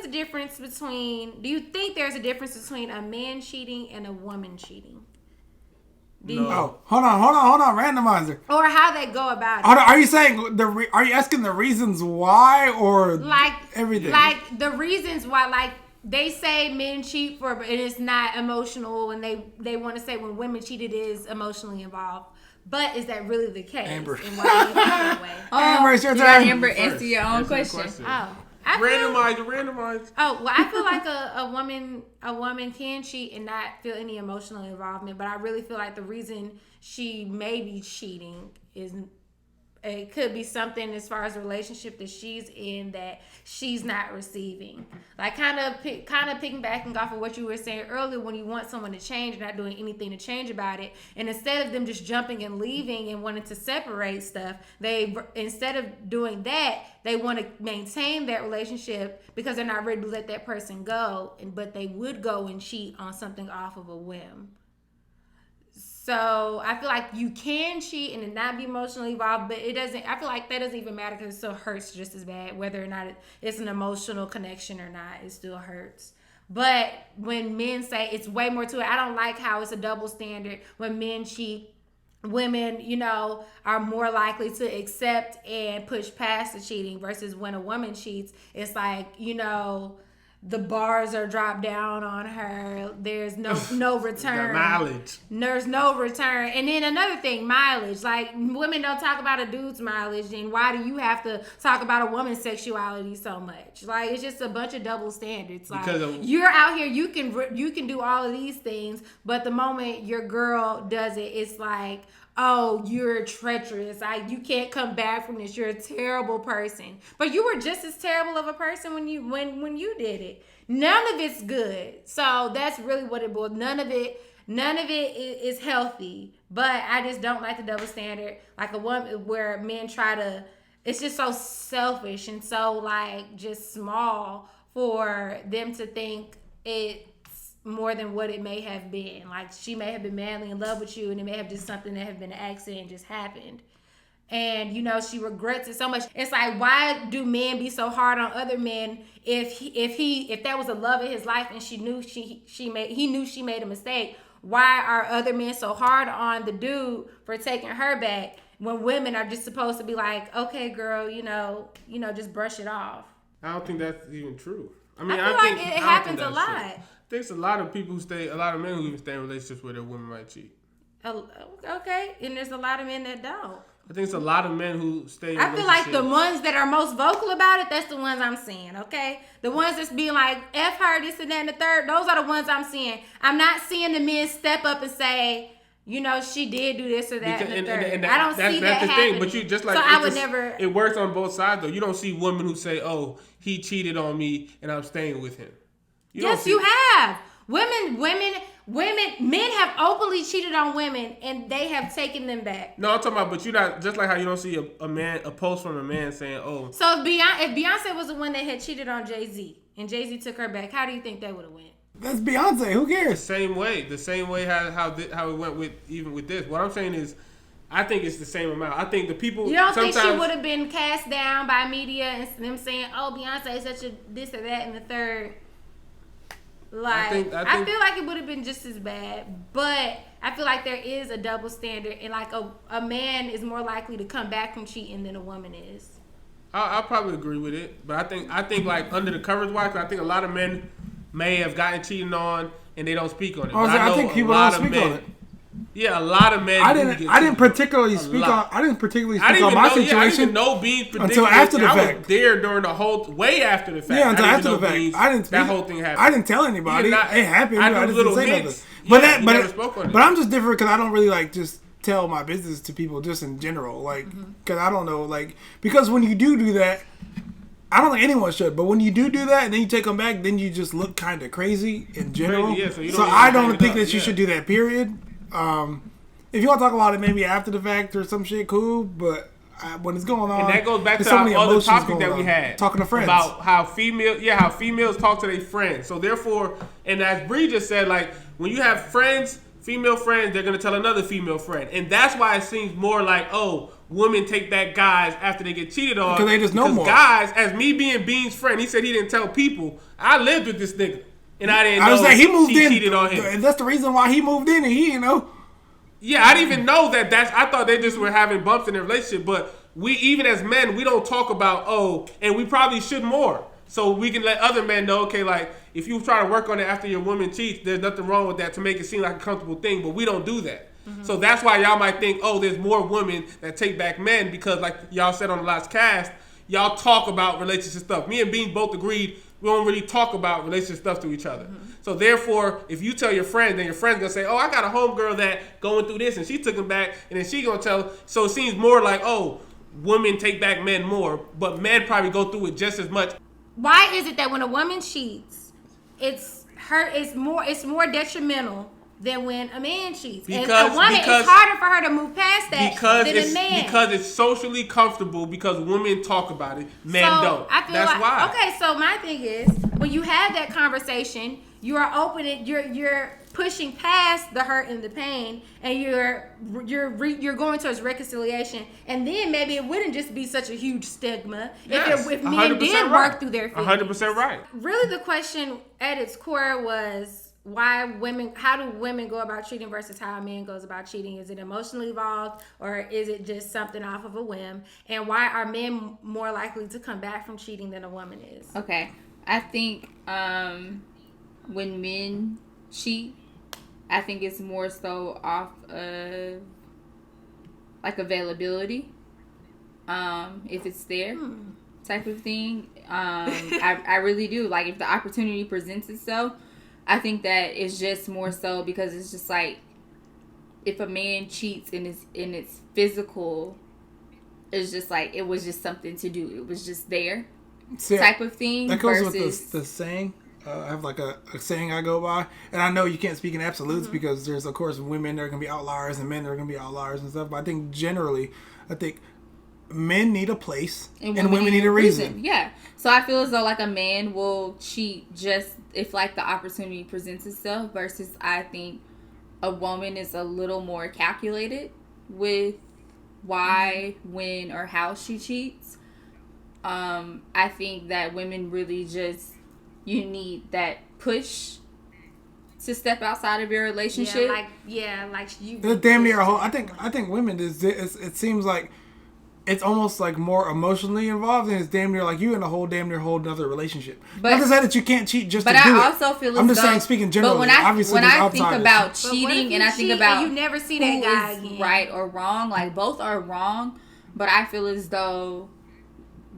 difference between? Do you think there's a difference between a man cheating and a woman cheating? No. Hold on, randomizer. Or how they go about it. Are you saying are you asking the reasons why or like everything? Like the reasons why, like they say men cheat and it's not emotional, and they want to say when women cheat it is emotionally involved. But is that really the case? Amber. And why do you think that way? Amber, it's your turn. Amber, answer your own question. Oh. Randomize. Oh, well, I feel like a woman can cheat and not feel any emotional involvement, but I really feel like the reason she may be cheating is it could be something as far as the relationship that she's in that she's not receiving. Like kind of piggybacking off of what you were saying earlier, when you want someone to change and not doing anything to change about it, and instead of them just jumping and leaving and wanting to separate stuff, instead of doing that, they want to maintain that relationship because they're not ready to let that person go, but they would go and cheat on something off of a whim. So I feel like you can cheat and not be emotionally involved, but it doesn't. I feel like that doesn't even matter because it still hurts just as bad, whether or not it's an emotional connection or not. It still hurts. But when men say it's way more to it, I don't like how it's a double standard. When men cheat, women, are more likely to accept and push past the cheating versus when a woman cheats, it's like, the bars are dropped down on her. There's no return. Mileage. There's no return. And then another thing, mileage. Like, women don't talk about a dude's mileage. And why do you have to talk about a woman's sexuality so much? Like, it's just a bunch of double standards. Like, you're out here, you can do all of these things, but the moment your girl does it, it's like, oh, you're treacherous. You can't come back from this. You're a terrible person. But you were just as terrible of a person when you did it. None of it's good. So that's really what it boils. None of it is healthy. But I just don't like the double standard. Like a woman where men try to. It's just so selfish and so like just small for them to think it. More than what it may have been. Like, she may have been madly in love with you and it may have just something that have been an accident and just happened. And, she regrets it so much. It's like, why do men be so hard on other men if that was the love of his life and he knew she made a mistake? Why are other men so hard on the dude for taking her back when women are just supposed to be like, okay, girl, just brush it off? I don't think that's even true. I feel like it happens a lot. True. I think it's a lot of men who even stay in relationships where their women might cheat. Okay, and there's a lot of men that don't. I think it's a lot of men who stay in I feel like the ones that are most vocal about it, that's the ones I'm seeing, okay? The ones that's being like, F her, this and that and the third, those are the ones I'm seeing. I'm not seeing the men step up and say, she did do this or that and the third. I don't see that happening. But you just like, so I would never. It works on both sides, though. You don't see women who say, oh, he cheated on me and I'm staying with him. Yes, you have. Men have openly cheated on women and they have taken them back. No, I'm talking about, but you're not, just like how you don't see a post from a man saying, oh. So if Beyonce was the one that had cheated on Jay-Z and Jay-Z took her back, how do you think that would have went? That's Beyonce. Who cares? The same way how it went with this. What I'm saying is, I think it's the same amount. I think the people. You don't think she would have been cast down by media and them saying, "Oh, Beyonce is such a this or that and the third." Like, I feel like it would have been just as bad, but I feel like there is a double standard, and like a man is more likely to come back from cheating than a woman is. I'll probably agree with it, but I think like under the covers wise, I think a lot of men may have gotten cheated on and they don't speak on it. I think people don't speak on it. Yeah, a lot of men. I didn't particularly speak on my situation. I didn't even know being predicted until after the fact. I was there during the whole way after the fact. Yeah, until after the fact. That whole thing happened. I didn't tell anybody. It happened. I didn't say nothing. But I'm just different because I don't really like just tell my business to people just in general, like because I don't know, like because when you do that. I don't think anyone should, but when you do that and then you take them back, then you just look kind of crazy in general. Yeah, so I don't think that you should do that, period. If you want to talk about it maybe after the fact or some shit, cool, but when it's going on... And that goes back to our other topic that we had. Talking to friends. About how females talk to their friends. So therefore, and as Bree just said, like, when you have friends, female friends, they're going to tell another female friend. And that's why it seems more like, oh, women take back guys after they get cheated on. Because they just know more. Guys, as me being Bean's friend, he said he didn't tell people. I lived with this nigga. And I didn't know he moved in. Cheated on him. That's the reason why he moved in and he didn't know. Yeah, I didn't even know that. I thought they just were having bumps in their relationship. But we, even as men, we don't talk about, and we probably should more. So we can let other men know, okay, like, if you try to work on it after your woman cheats, there's nothing wrong with that to make it seem like a comfortable thing. But we don't do that. Mm-hmm. So that's why y'all might think, there's more women that take back men because, like y'all said on the last cast, y'all talk about relationship stuff. Me and Bean both agreed we don't really talk about relationship stuff to each other. Mm-hmm. So therefore, if you tell your friend, then your friend's going to say, I got a homegirl that going through this and she took him back. And then she going to tell. So it seems more like, women take back men more. But men probably go through it just as much. Why is it that when a woman cheats, it's more detrimental than when a man cheats? And a woman, it's harder for her to move past that than a man. Because it's socially comfortable because women talk about it, men don't. I feel That's why. Okay, so my thing is, when you have that conversation, you are opening, you're pushing past the hurt and the pain, and you're going towards reconciliation, and then maybe it wouldn't just be such a huge stigma if men did work through their feelings. 100% right. Really, the question at its core was, how do women go about cheating versus how a man goes about cheating? Is it emotionally involved, or is it just something off of a whim? And why are men more likely to come back from cheating than a woman is? Okay, I think when men cheat, I think it's more so off of like availability, if it's there, type of thing. I really do. Like, if the opportunity presents itself, I think that it's just more so because it's just like, if a man cheats and it's physical, it's just like, it was just something to do. It was just there, type of thing. That goes with the saying. I have like a saying I go by, and I know you can't speak in absolutes because there's, of course, women that are going to be outliers and men that are going to be outliers and stuff. But I think generally, men need a place and women need a reason. Yeah. So I feel as though like a man will cheat just if like the opportunity presents itself, versus I think a woman is a little more calculated with why, when, or how she cheats. I think that women really just, you need that push to step outside of your relationship. Like you. It's damn near a whole. I think women it seems like it's almost like more emotionally involved, and it's damn near like you in a whole damn near whole other relationship. But not to say that you can't cheat just to do it. But I also feel I'm just saying, speaking generally. But when I think about cheating and I think about you never see that guy again, right or wrong, like both are wrong. But I feel as though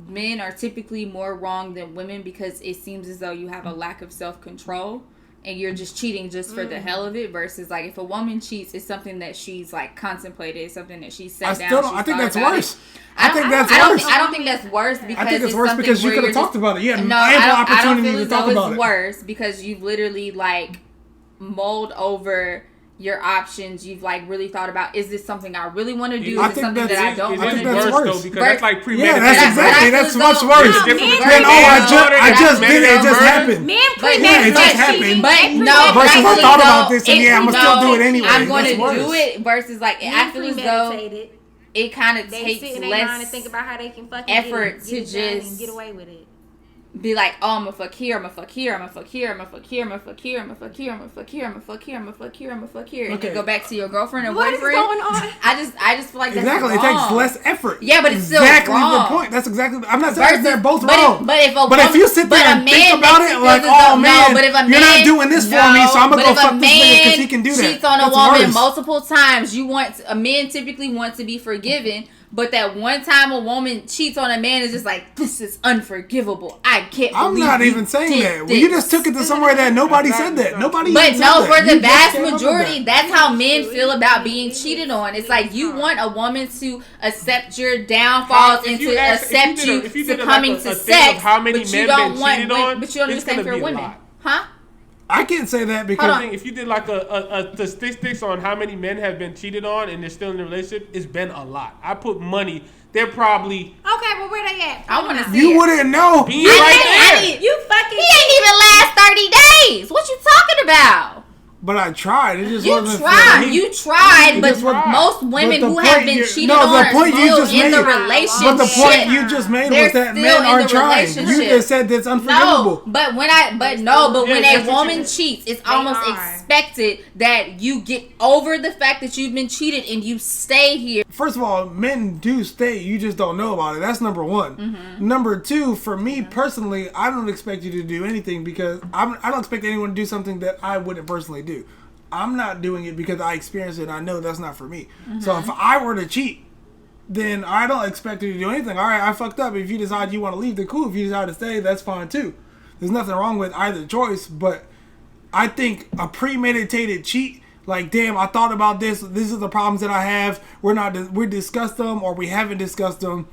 men are typically more wrong than women because it seems as though you have a lack of self-control and you're just cheating just for the hell of it, versus like if a woman cheats, it's something that she's like contemplated, it's something that she's sat down. I think that's worse. I don't think that's worse because I think it's worse because you could have talked about it. Yeah, I don't feel as though it's worse because you've literally like mulled over your options. You've like really thought about, is this something I really want to do? Is it something that I don't want to do? That's worse because that's like premeditated. Yeah, that's much worse. I just did it. It just happened. Men premeditated. It just happened. But no, versus I thought about this and I'm gonna still do it anyway. I'm going to do it versus like I feel as though it kind of takes less and think about how they can fucking effort to just get away with it. Be like, I'm gonna fuck here, I'm gonna fuck here, I'm gonna fuck here, I'm gonna fuck here, I'm gonna fuck here, I'm gonna fuck here, I'm gonna fuck here, I'm gonna fuck here, I'm gonna fuck here, I'm gonna fuck here, and then go back to your girlfriend or boyfriend. What is going on? I just feel like that's exactly. wrong. It takes less effort. Yeah, but it's still exactly wrong. The point. That's exactly. I'm not saying they're both wrong. But if you sit there and think about it, like, oh man, you're not doing this for me, so I'm gonna go fuck this nigga because he can do that. Cheats on a woman multiple times. A man typically wants to be forgiven. But that one time a woman cheats on a man is just like, this is unforgivable. I can't believe I'm not even saying that. Well, you just took it to somewhere that nobody said that. Nobody even said that. But no, for the vast majority, that's how men feel about being cheated on. It's like you want a woman to accept your downfalls and to accept you succumbing to sex, but you don't want, but you don't do the same for women. Huh? I can't say that because if you did like a statistics on how many men have been cheated on and they're still in a relationship, it's been a lot. I put money. They're probably well, where they at? I want to see. You wouldn't know. You fucking. He ain't even last 30 days. What you talking about? But I tried. It just wasn't You tried, but most women who have been cheated on are still in the relationship. But the point you just made was that men are trying. You just said that's unforgivable. But when a woman cheats, it's almost expected that you get over the fact that you've been cheated and you stay here. First of all, men do stay. You just don't know about it. That's number one. Mm-hmm. Number two, for me personally, I don't expect you to do anything because I don't expect anyone to do something that I wouldn't personally do. I'm not doing it because I experienced it and I know that's not for me. Mm-hmm. So if I were to cheat, then I don't expect you to do anything. All right, I fucked up. If you decide you want to leave, then cool. If you decide to stay, that's fine too. There's nothing wrong with either choice, but I think a premeditated cheat, like, damn, I thought about this. These are the problems that I have. We discussed them or we haven't discussed them.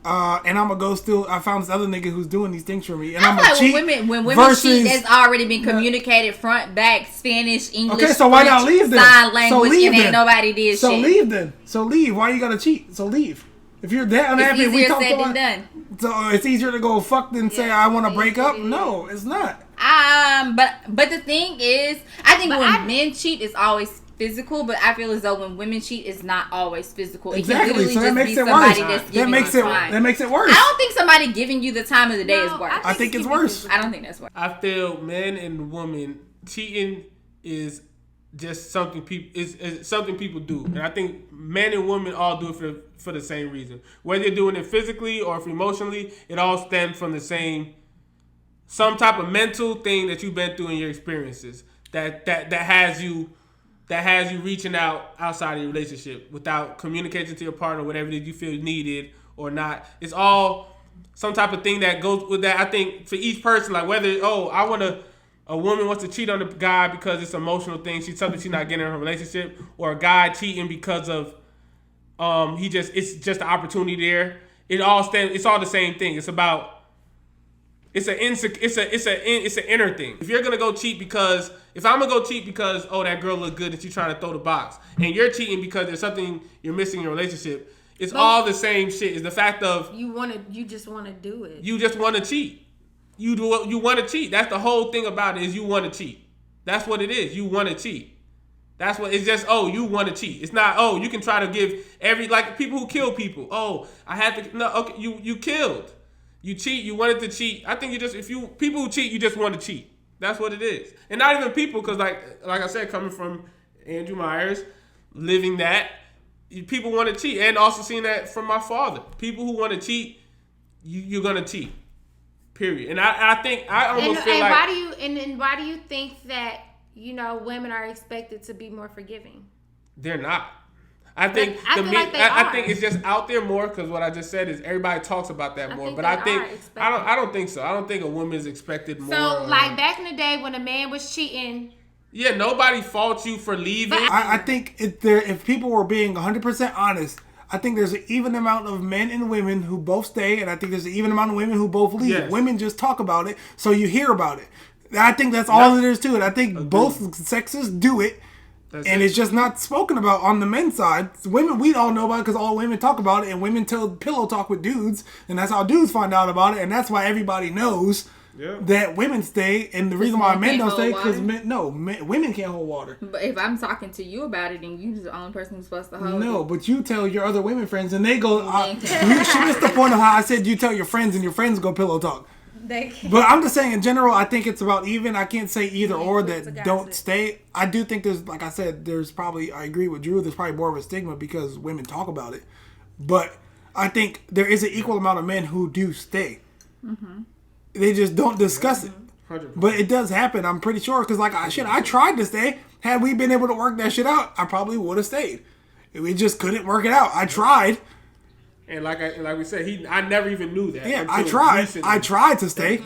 And I'm gonna go still. I found this other nigga who's doing these things for me, and I'm gonna cheat. When women cheat, it's already been communicated front, back, Spanish, English. Okay, so why not leave then? Sign language, and ain't nobody did so shit. So leave then. So leave. Why you gotta cheat? So leave. If you're that unhappy, it's easier said than done. So it's easier to go fuck than say I want to break up. No, it's not. But the thing is, I think when men cheat, it's always physical, but I feel as though when women cheat, it's not always physical. Exactly. It so can that literally makes just it be worse. somebody that's giving That makes it worse. I don't think somebody giving you the time of the day is worse. I think it's worse. I don't think that's worse. I feel men and women cheating is just something people is something people do, and I think men and women all do it for the same reason. Whether you're doing it physically or if emotionally, it all stems from the same some type of mental thing that you've been through in your experiences that has you reaching outside of your relationship without communicating to your partner whatever that you feel needed or not. It's all some type of thing that goes with that. I think for each person, like whether a woman wants to cheat on the guy because it's an emotional thing, something she's not getting in her relationship, or a guy cheating because of it's just an opportunity there. It's all the same thing. It's about it's an inner thing. If you're gonna go cheat because if I'm gonna go cheat because that girl look good that you're trying to throw the box, and you're cheating because there's something you're missing in your relationship, it's all the same shit. It's the fact of you just want to do it. You just want to cheat. You want to cheat. That's the whole thing about it is you want to cheat. That's what it is. You want to cheat. That's what it's just. You want to cheat. It's not. You can try to give like people who kill people. I had to. No, okay. You killed. You cheat. You wanted to cheat. I think people who cheat, you just want to cheat. That's what it is. And not even people, because like I said, coming from Andrew Myers, living that, people want to cheat, and also seeing that from my father. People who want to cheat, you're gonna cheat. Period. And I think I almost feel like why do you think that women are expected to be more forgiving? They're not. I think I think it's just out there more because what I just said is everybody talks about that more. But I don't think so. I don't think a woman is expected more. So like back in the day when a man was cheating. Yeah, nobody faults you for leaving. I think if people were being 100% honest, I think there's an even amount of men and women who both stay, and I think there's an even amount of women who both leave. Yes. Women just talk about it, so you hear about it. I think that's all there is to it. I think both sexes do it, it's just not spoken about on the men's side. Women, we all know about it because all women talk about it, and women tell pillow talk with dudes, and that's how dudes find out about it, and that's why everybody knows that women stay, and the reason why men don't stay because women can't hold water. But if I'm talking to you about it, and you're the only person who's supposed to hold it. But you tell your other women friends, and they go. She missed the point of how I said you tell your friends, and your friends go pillow talk. But I'm just saying in general, I think it's about even. I can't say either or that don't stay. I do think there's, like I said, there's probably, I agree with Drew, there's probably more of a stigma because women talk about it. But I think there is an equal amount of men who do stay. Mm-hmm. They just don't discuss it. 100%. But it does happen, I'm pretty sure. Because I tried to stay. Had we been able to work that shit out, I probably would have stayed. We just couldn't work it out. I tried. And like we said, I never even knew that. Yeah, I tried. I tried to stay.